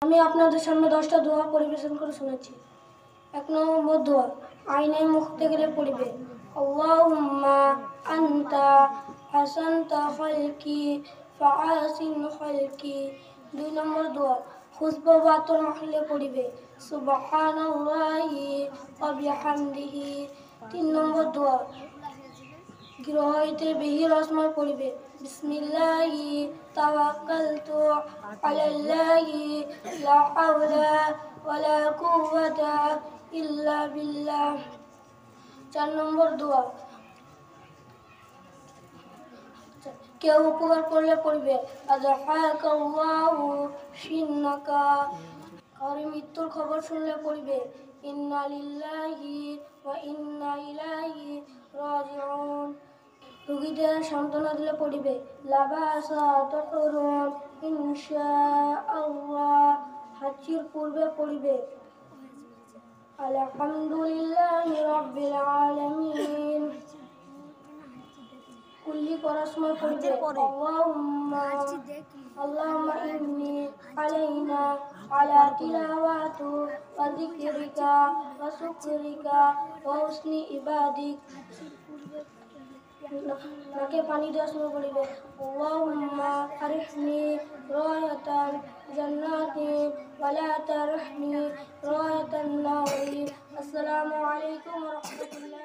আমি আপনাদের সামনে 10টা দোয়া পরিবেশন করে শোনাচ্ছি। 1 নম্বর দোয়া, আইনায় মুখতে গেলে পড়বে আল্লাহুম্মা আনতা হাসানতা খালকি ফাআসিন খালকি। 2 নম্বর দোয়া, খুতবা বা আতর মাহলে পড়বে সুবহানাল্লাহি ওয়া বিহামদিহি। 3 নম্বর দোয়া, গৃহ হইতে বেহির সময় পড়বে বিসমিল্লাহি তাওয়াক্কালতু আলাল্লাহি লা হাওলা ওয়ালা কুওয়াতা ইল্লা বিল্লাহ। 4 নম্বর দোয়া, কেউ উপকার করলে পড়বে আযহাকাল্লাহু শিন্নাকা। আর মৃত্যুর খবর শুনলে পড়বে ইন্না লিল্লাহি ওয়া ইন্না ইলাইহি রাজিউন। রোগীদের সান্ত্বনা দিলে পড়বে লাবাসা তাহুরুন ইনশাআল্লাহ। হাজির পূর্বে পড়বে আলহামদুলিল্লাহি রাব্বিল আলামিন। কুল্লি করার সময় পড়বে আল্লাহুম্মা ইন্নী আলাইনা আলা তিলাওয়াতু ওয়া যিকরিকা ওয়া শুকরিকা ওয়া হুসনি ইবাদিক। নাকে পানি দেওয়ার সময় পড়বে আল্লাহুম্মা আরহিনি রায়াতাল জান্নাতি ওয়া লা তারহিনি রায়াতান নারি। আসসালামু আলাইকুম ওয়া রাহমাতুল্লাহ।